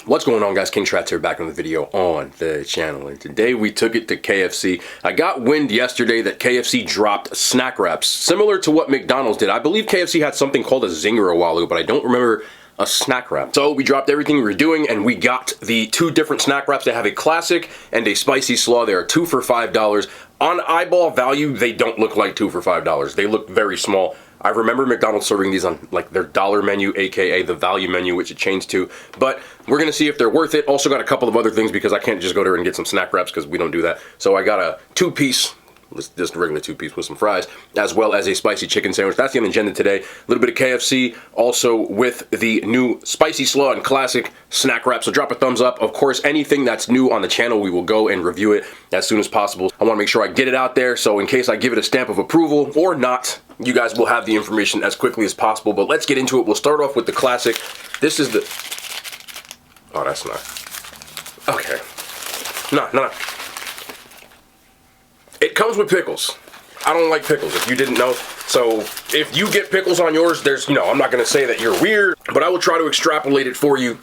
What's going on, guys? King Shrats here, back on the video on the channel, and today we took it to KFC. I got wind yesterday that KFC dropped snack wraps, similar to what McDonald's did. I believe KFC had something called a Zinger a while ago, but I don't remember a snack wrap. So we dropped everything we were doing, and we got the two different snack wraps. They have a classic and a spicy slaw. They are 2 for $5. On eyeball value, they don't look like 2 for $5. They look very small. I remember McDonald's serving these on like their dollar menu, aka the value menu, which it changed to. But we're gonna see if they're worth it. Also got a couple of other things because I can't just go there and get some snack wraps because we don't do that. So I got a 2-piece, just a regular 2-piece with some fries, as well as a spicy chicken sandwich. That's the agenda today. A little bit of KFC, also with the new spicy slaw and classic snack wrap. So drop a thumbs up. Of course, anything that's new on the channel, we will go and review it as soon as possible. I want to make sure I get it out there, so in case I give it a stamp of approval or not, you guys will have the information as quickly as possible. But let's get into it. We'll start off with the classic. This is the... Oh, that's not... Okay. No. It comes with pickles. I don't like pickles, if you didn't know. So if you get pickles on yours, there's, I'm not going to say that you're weird, but I will try to extrapolate it for you.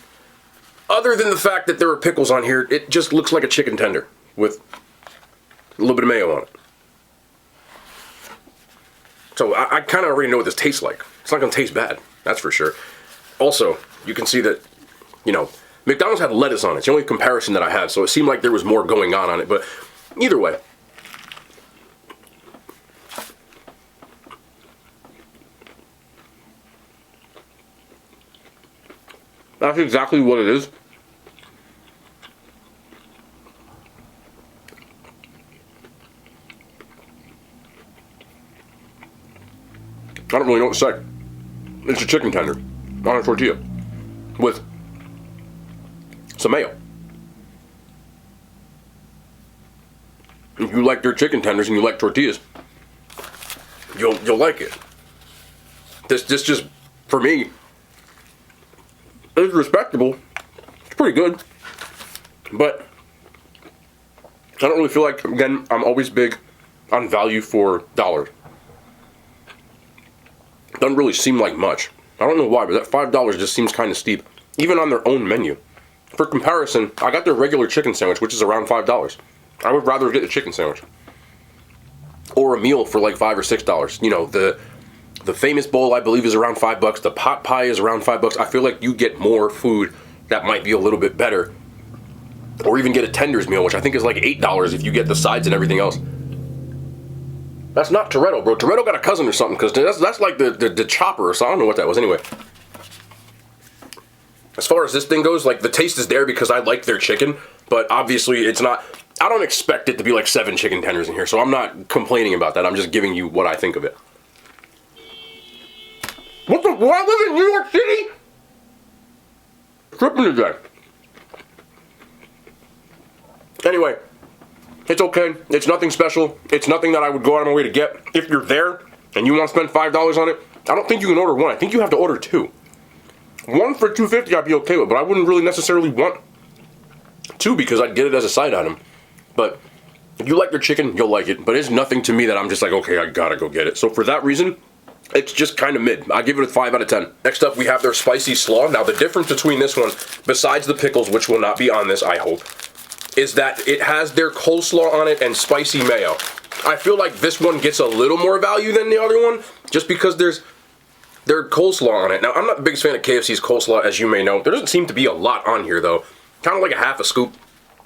Other than the fact that there are pickles on here, it just looks like a chicken tender with a little bit of mayo on it. So I kind of already know what this tastes like. It's not going to taste bad, that's for sure. Also, you can see that, McDonald's had lettuce on it. It's the only comparison that I had, so it seemed like there was more going on it. But either way, that's exactly what it is. I don't really know what to say. It's a chicken tender on a tortilla with some mayo. If you like their chicken tenders and you like tortillas, you'll like it. This just, for me, it's respectable. It's pretty good. But I don't really feel like, again, I'm always big on value for dollars. Doesn't really seem like much. I don't know why, but that $5 just seems kind of steep, even on their own menu. For comparison, I got their regular chicken sandwich, which is around $5. I would rather get the chicken sandwich. Or a meal for like $5 or $6. The famous bowl, I believe, is around $5. The pot pie is around $5. I feel like you get more food that might be a little bit better. Or even get a tender's meal, which I think is like $8 if you get the sides and everything else. That's not Toretto, bro. Toretto got a cousin or something, because that's like the chopper, so I don't know what that was. Anyway, as far as this thing goes, like, the taste is there because I like their chicken, but obviously it's not... I don't expect it to be like 7 chicken tenders in here, so I'm not complaining about that. I'm just giving you what I think of it. What the... Why live in New York City? Tripping today. Anyway, it's okay. It's nothing special. It's nothing that I would go out of my way to get. If you're there and you want to spend $5 on it, I don't think you can order one. I think you have to order 2. One for $2.50 I'd be okay with, but I wouldn't really necessarily want 2 because I'd get it as a side item. But if you like their chicken, you'll like it. But it's nothing to me that I'm just like, okay, I gotta go get it. So for that reason, it's just kind of mid. I give it a 5 out of 10. Next up, we have their spicy slaw. Now, the difference between this one, besides the pickles, which will not be on this, I hope, is that it has their coleslaw on it and spicy mayo. I feel like this one gets a little more value than the other one, just because there's their coleslaw on it. Now, I'm not the biggest fan of KFC's coleslaw, as you may know. There doesn't seem to be a lot on here, though. Kind of like a half a scoop.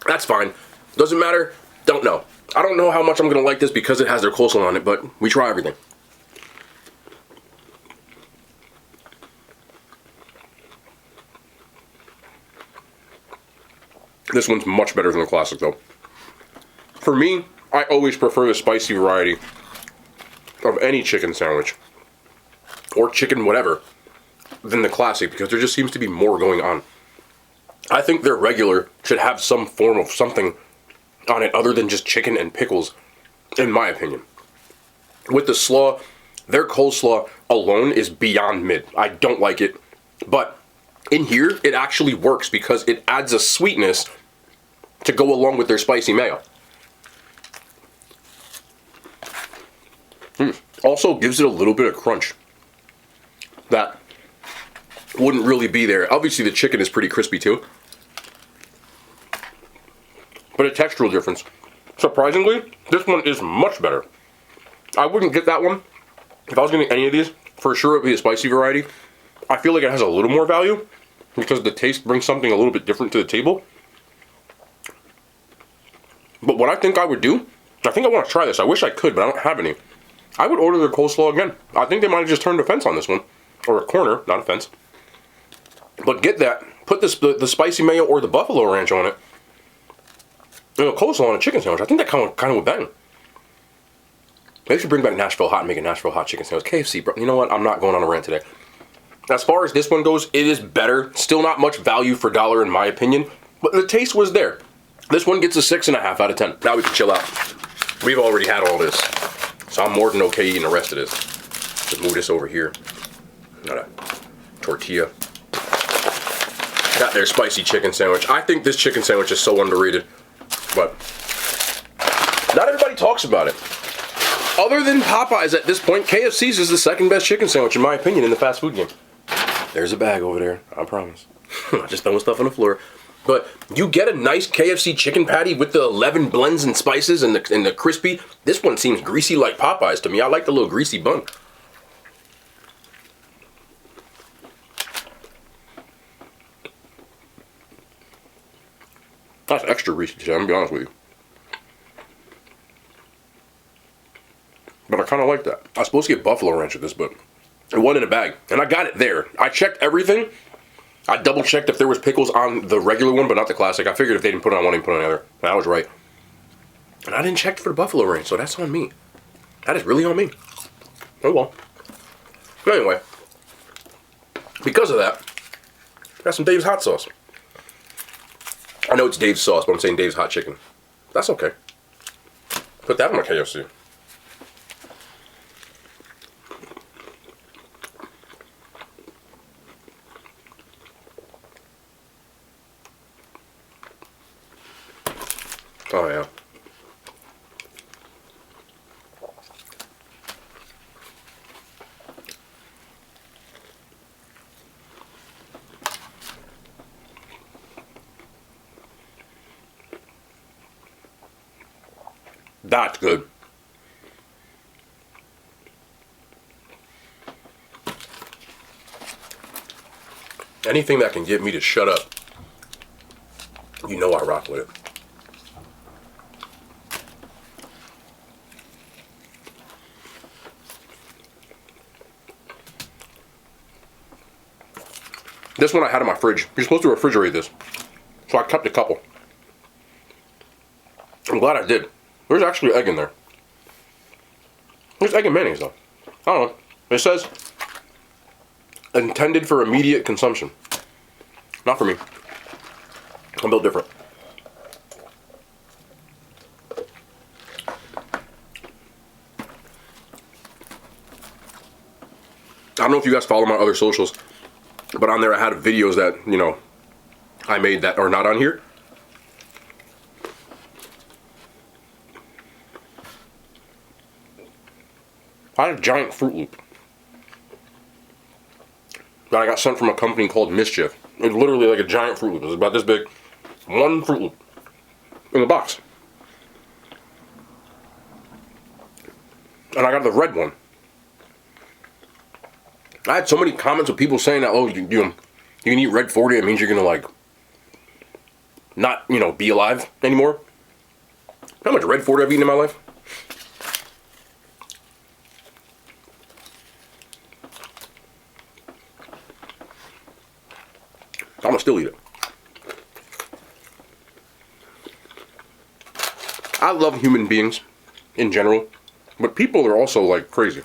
That's fine. Doesn't matter. Don't know. I don't know how much I'm going to like this because it has their coleslaw on it, but we try everything. This one's much better than the classic, though. For me, I always prefer the spicy variety of any chicken sandwich, or chicken whatever, than the classic, because there just seems to be more going on. I think their regular should have some form of something on it other than just chicken and pickles, in my opinion. With the slaw, their coleslaw alone is beyond mid. I don't like it, but in here, it actually works because it adds a sweetness to go along with their spicy mayo. Also gives it a little bit of crunch that wouldn't really be there. Obviously the chicken is pretty crispy too, but a textural difference. Surprisingly, this one is much better. I wouldn't get that one. If I was getting any of these, for sure it would be a spicy variety. I feel like it has a little more value because the taste brings something a little bit different to the table. But what I think I would do, I think I want to try this. I wish I could, but I don't have any. I would order their coleslaw again. I think they might have just turned a fence on this one. Or a corner, not a fence. But get that. Put the spicy mayo or the buffalo ranch on it. And a coleslaw on a chicken sandwich. I think that kind of would bang. They should bring back Nashville Hot and make a Nashville Hot chicken sandwich. KFC, bro. You know what? I'm not going on a rant today. As far as this one goes, it is better. Still not much value for dollar in my opinion. But the taste was there. This one gets a 6.5 out of 10. Now we can chill out. We've already had all this. So I'm more than okay eating the rest of this. Just move this over here. Got a tortilla. Got their spicy chicken sandwich. I think this chicken sandwich is so underrated. But not everybody talks about it. Other than Popeyes at this point, KFC's is the second best chicken sandwich in my opinion in the fast food game. There's a bag over there, I promise. Just throwing stuff on the floor. But you get a nice KFC chicken patty with the 11 blends and spices and the crispy. This one seems greasy like Popeyes to me. I like the little greasy bun. That's extra greasy, I'm gonna be honest with you. But I kind of like that. I was supposed to get buffalo ranch with this, but it wasn't in a bag. And I got it there. I checked everything. I double checked if there was pickles on the regular one, but not the classic. I figured if they didn't put it on one, they didn't put it on the other. And I was right. And I didn't check for the buffalo ranch, so that's on me. That is really on me. Oh well. But anyway, because of that, got some Dave's hot sauce. I know it's Dave's sauce, but I'm saying Dave's hot chicken. That's okay. Put that on my KFC. Oh yeah. That's good. Anything that can get me to shut up, you know I rock with it. This one I had in my fridge. You're supposed to refrigerate this. So I kept a couple. I'm glad I did. There's actually egg in there. There's egg and mayonnaise though. I don't know. It says intended for immediate consumption. Not for me. I'm built different. I don't know if you guys follow my other socials, but on there I had videos that, you know, I made that are not on here. I had a giant Fruit Loop that I got sent from a company called Mischief. It was literally like a giant Fruit Loop. It was about this big. One Fruit Loop in the box. And I got the red one. I had so many comments of people saying that, oh, you can eat red 40, it means you're gonna like not, you know, be alive anymore. How much red 40 I've eaten in my life? I'm gonna still eat it. I love human beings in general, but people are also like crazy.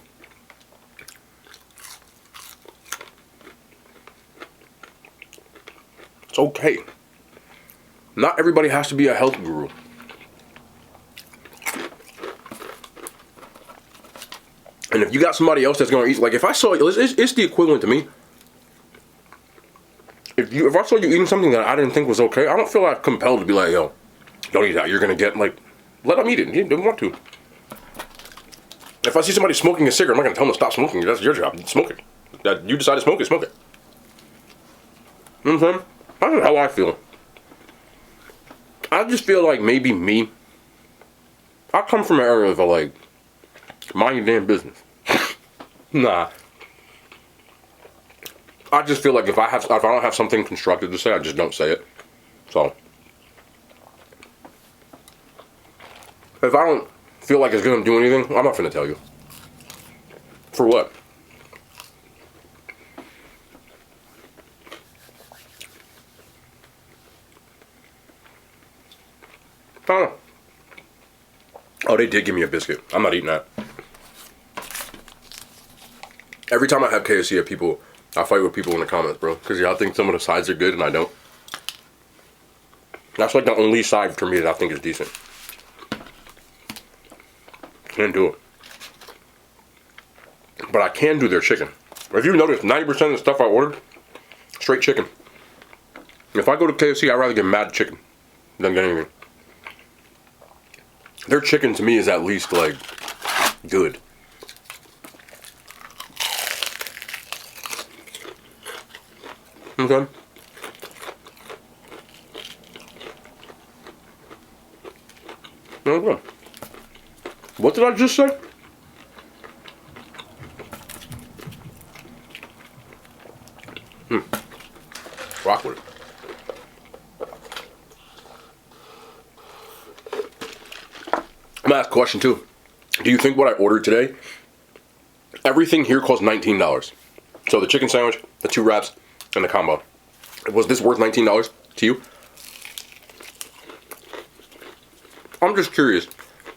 It's okay. Not everybody has to be a health guru. And if you got somebody else that's gonna eat, like if I saw, it's the equivalent to me. If I saw you eating something that I didn't think was okay, I don't feel like compelled to be like, yo, don't eat that. You're gonna get like, let them eat it. You don't want to. If I see somebody smoking a cigarette, I'm not gonna tell them to stop smoking. That's your job. Smoke it. That you decide to smoke it, smoke it. You know what I'm saying? I don't know how I feel. I just feel like maybe me. I come from an area of like, mind your damn business. Nah. I just feel like if I don't have something constructive to say, I just don't say it. So if I don't feel like it's gonna do anything, I'm not gonna tell you. For what? I don't know. Oh, they did give me a biscuit. I'm not eating that. Every time I have KFC, I fight with people in the comments, bro. Because y'all think some of the sides are good and I don't. That's like the only side for me that I think is decent. Can't do it. But I can do their chicken. If you notice, 90% of the stuff I ordered, straight chicken. If I go to KFC, I'd rather get mad chicken than get anything. Their chicken to me is at least like good. Okay. Okay. What did I just say? Rock with it. I'm gonna ask a question too. Do you think what I ordered today, everything here costs $19? So the chicken sandwich, the 2 wraps, and the combo. Was this worth $19 to you? I'm just curious.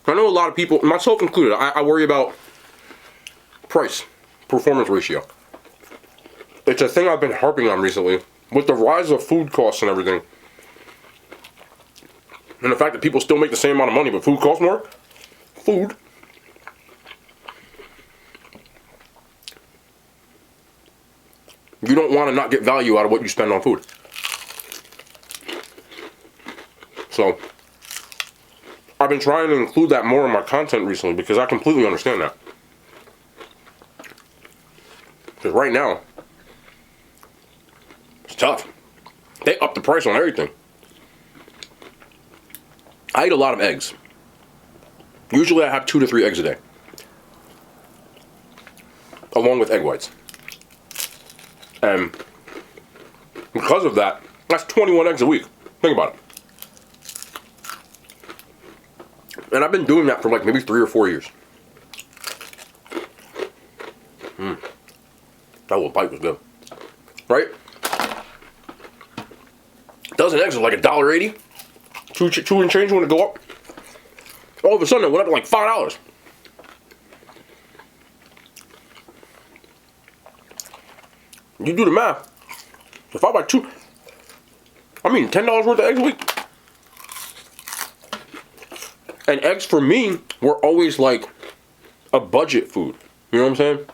I know a lot of people, myself included, I worry about price, performance ratio. It's a thing I've been harping on recently. With the rise of food costs and everything. And the fact that people still make the same amount of money, but food costs more. Food. You don't want to not get value out of what you spend on food. So, I've been trying to include that more in my content recently because I completely understand that. Because right now, it's tough. They up the price on everything. I eat a lot of eggs. Usually I have 2 to 3 eggs a day. Along with egg whites. And because of that, that's 21 eggs a week. Think about it. And I've been doing that for like maybe 3 or 4 years. That little bite was good. Right? Dozen eggs are like $1.80. Two and change when it go up. All of a sudden it went up to like $5. You do the math. If I buy 2, I mean $10 worth of eggs a week. And eggs for me were always like a budget food. You know what I'm saying?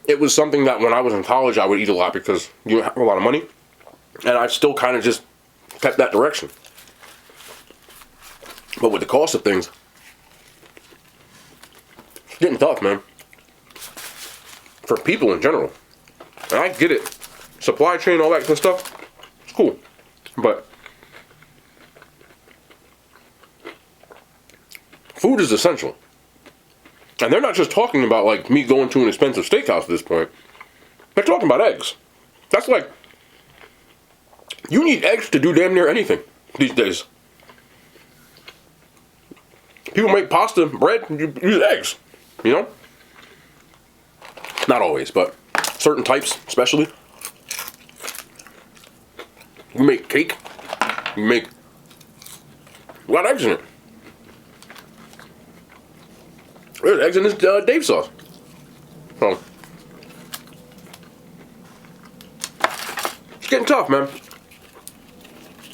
It was something that when I was in college I would eat a lot because you have a lot of money. And I still kind of just kept that direction. But with the cost of things, it's getting tough, man. For people in general. And I get it. Supply chain, all that kind of stuff, it's cool. But food is essential. And they're not just talking about like me going to an expensive steakhouse at this point. They're talking about eggs. That's like, you need eggs to do damn near anything these days. People make pasta, bread, you use eggs, you know? Not always, but certain types, especially. You make cake, you make a lot of eggs in it. There's eggs in this Dave sauce. So, it's getting tough, man.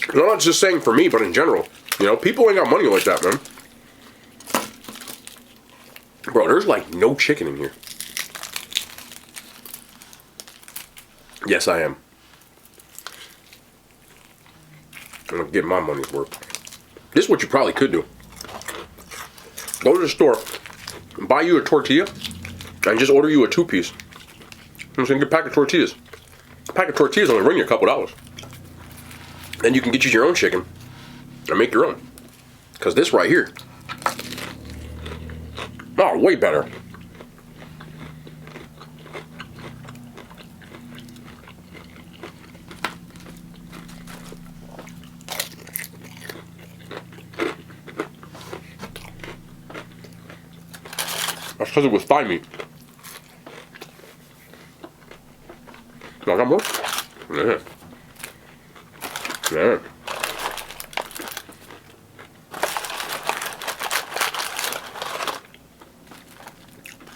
And I'm not just saying for me, but in general. You know, people ain't got money like that, man. Bro, there's like no chicken in here. Yes, I am. I'm gonna get my money's worth. This is what you probably could do. Go to the store, buy you a tortilla, and just order you a 2-piece. I'm just gonna get a pack of tortillas. A pack of tortillas only run you a couple dollars. then you can get you your own chicken and make your own. Because this right here, oh, way better. That's because it was thigh meat. I got more? Yeah. Yeah.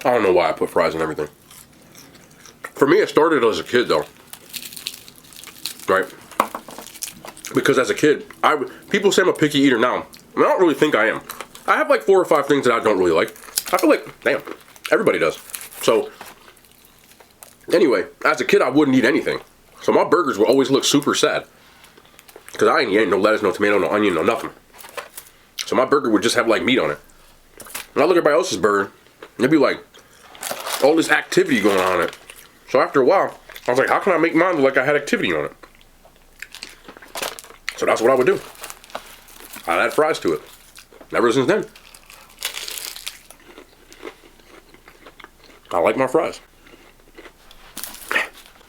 I don't know why I put fries in everything. For me, it started as a kid, though. Right? Because as a kid, people say I'm a picky eater now. I don't really think I am. I have like 4 or 5 things that I don't really like. I feel like, damn, everybody does. So, anyway, as a kid, I wouldn't eat anything. So my burgers would always look super sad. Because I ain't eating no lettuce, no tomato, no onion, no nothing. So my burger would just have like meat on it. And I look at everybody else's burger, and it'd be like all this activity going on it. So after a while, I was like, how can I make mine look like I had activity on it? So that's what I would do. I'd add fries to it. Ever since then, I like my fries.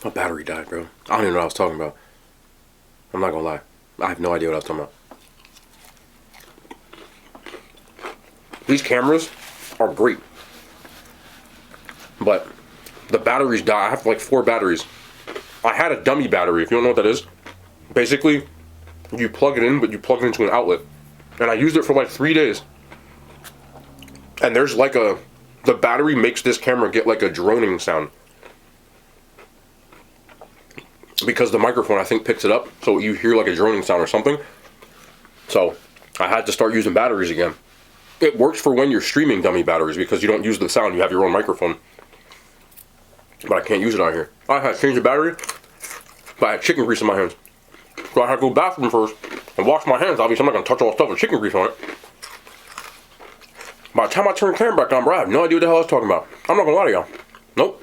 My battery died, bro. I don't even know what I was talking about. I'm not gonna lie. I have no idea what I was talking about. These cameras are great. But the batteries die. I have like 4 batteries. I had a dummy battery, if you don't know what that is. Basically, you plug it in, but you plug it into an outlet. And I used it for like 3 days. And there's like the battery makes this camera get like a droning sound. Because the microphone, I think, picks it up. So you hear like a droning sound or something. So I had to start using batteries again. It works for when you're streaming dummy batteries because you don't use the sound. You have your own microphone. But I can't use it out here. I had to change the battery. But I had chicken grease in my hands. So I had to go to the bathroom first and wash my hands. Obviously, I'm not going to touch all the stuff with chicken grease on it. By the time I turned the camera back on, bro, I have no idea what the hell I was talking about. I'm not going to lie to y'all. Nope.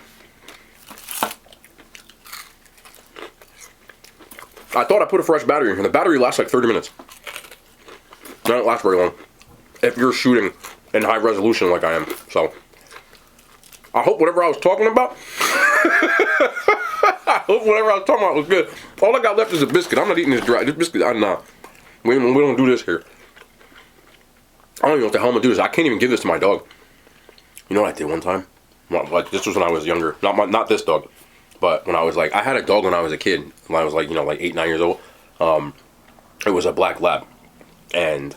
I thought I put a fresh battery in here. The battery lasts like 30 minutes. It don't last very long. If you're shooting in high resolution like I am. So, I hope whatever I was talking about, I hope whatever I was talking about was good. All I got left is a biscuit. I'm not eating this dry. This biscuit, nah. We don't do this here. I don't even know what the hell I'm gonna do this. I can't even give this to my dog. You know what I did one time? Like, this was when I was younger. Not this dog. But when I was like, I had a dog when I was a kid. When I was like, like 8, 9 years old. It was a black lab. And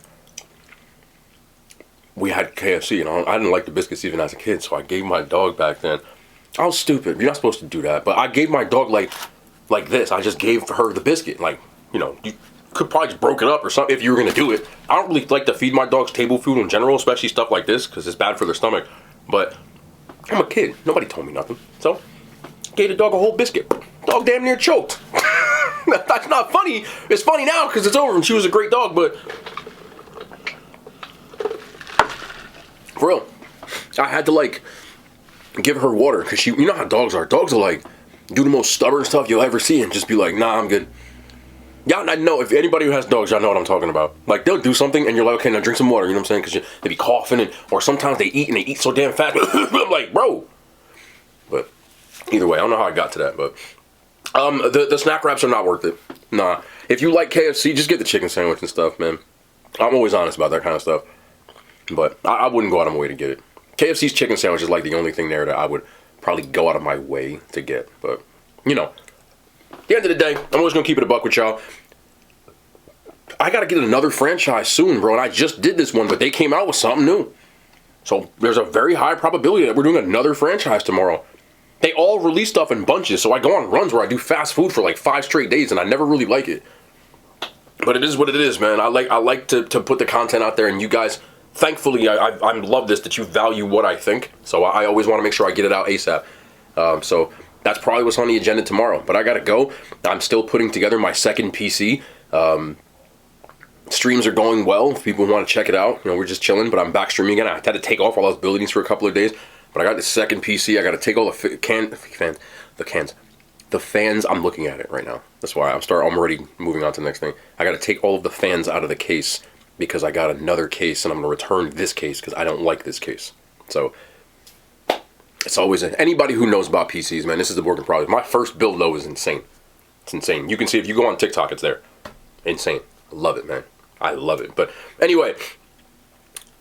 we had KFC. And I didn't like the biscuits even as a kid. So I gave my dog back then. I was stupid. You're not supposed to do that. But I gave my dog like this. I just gave her the biscuit. Like, you could probably just broke it up or something if you were going to do it. I don't really like to feed my dogs table food in general, especially stuff like this, because it's bad for their stomach. But I'm a kid. Nobody told me nothing. So, gave the dog a whole biscuit. Dog damn near choked. That's not funny. It's funny now because it's over and she was a great dog, but for real, I had to like give her water because you know how dogs are. Dogs are like do the most stubborn stuff you'll ever see and just be like, nah, I'm good. Y'all, I know if anybody who has dogs, y'all know what I'm talking about. Like, they'll do something and you're like, okay, now drink some water, you know what I'm saying? Because they be coughing, or sometimes they eat and they eat so damn fast. I'm like, bro. But either way, I don't know how I got to that, but the snack wraps are not worth it. Nah. If you like KFC, just get the chicken sandwich and stuff, man. I'm always honest about that kind of stuff. But I wouldn't go out of my way to get it. KFC's chicken sandwich is like the only thing there that I would probably go out of my way to get. But, at the end of the day, I'm always going to keep it a buck with y'all. I got to get another franchise soon, bro. And I just did this one, but they came out with something new. So there's a very high probability that we're doing another franchise tomorrow. They all release stuff in bunches. So I go on runs where I do fast food for like 5 straight days, and I never really like it. But it is what it is, man. I like to put the content out there, and you guys, thankfully, I love this, that you value what I think. So I always want to make sure I get it out ASAP. So that's probably what's on the agenda tomorrow. But I got to go. I'm still putting together my second PC. Streams are going well. If people want to check it out, we're just chilling. But I'm back streaming again. I had to take off all those buildings for a couple of days. But I got the second PC. I got to take all the the fans, I'm looking at it right now. That's why I'm already moving on to the next thing. I got to take all of the fans out of the case because I got another case and I'm going to return this case because I don't like this case. So it's always anybody who knows about PCs, man, this is the work in progress. My first build though is insane. It's insane. You can see if you go on TikTok, it's there. Insane. I love it, man. I love it. But anyway,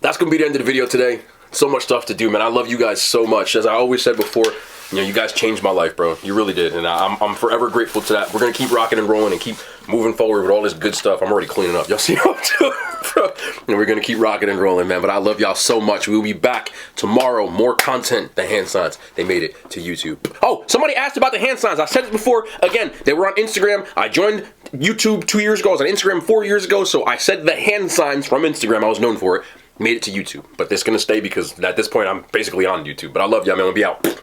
that's going to be the end of the video today. So much stuff to do, man. I love you guys so much. As I always said before, you know, you guys changed my life, bro. You really did. And I'm forever grateful to that. We're going to keep rocking and rolling and keep moving forward with all this good stuff. I'm already cleaning up. Y'all see what I'm doing, bro? And we're going to keep rocking and rolling, man. But I love y'all so much. We'll be back tomorrow. More content. The hand signs. They made it to YouTube. Oh, somebody asked about the hand signs. I said it before. Again, they were on Instagram. I joined YouTube 2 years ago. I was on Instagram 4 years ago. So I said the hand signs from Instagram. I was known for it. Made it to YouTube. But this is going to stay because at this point, I'm basically on YouTube. But I love y'all, man. I'll be out.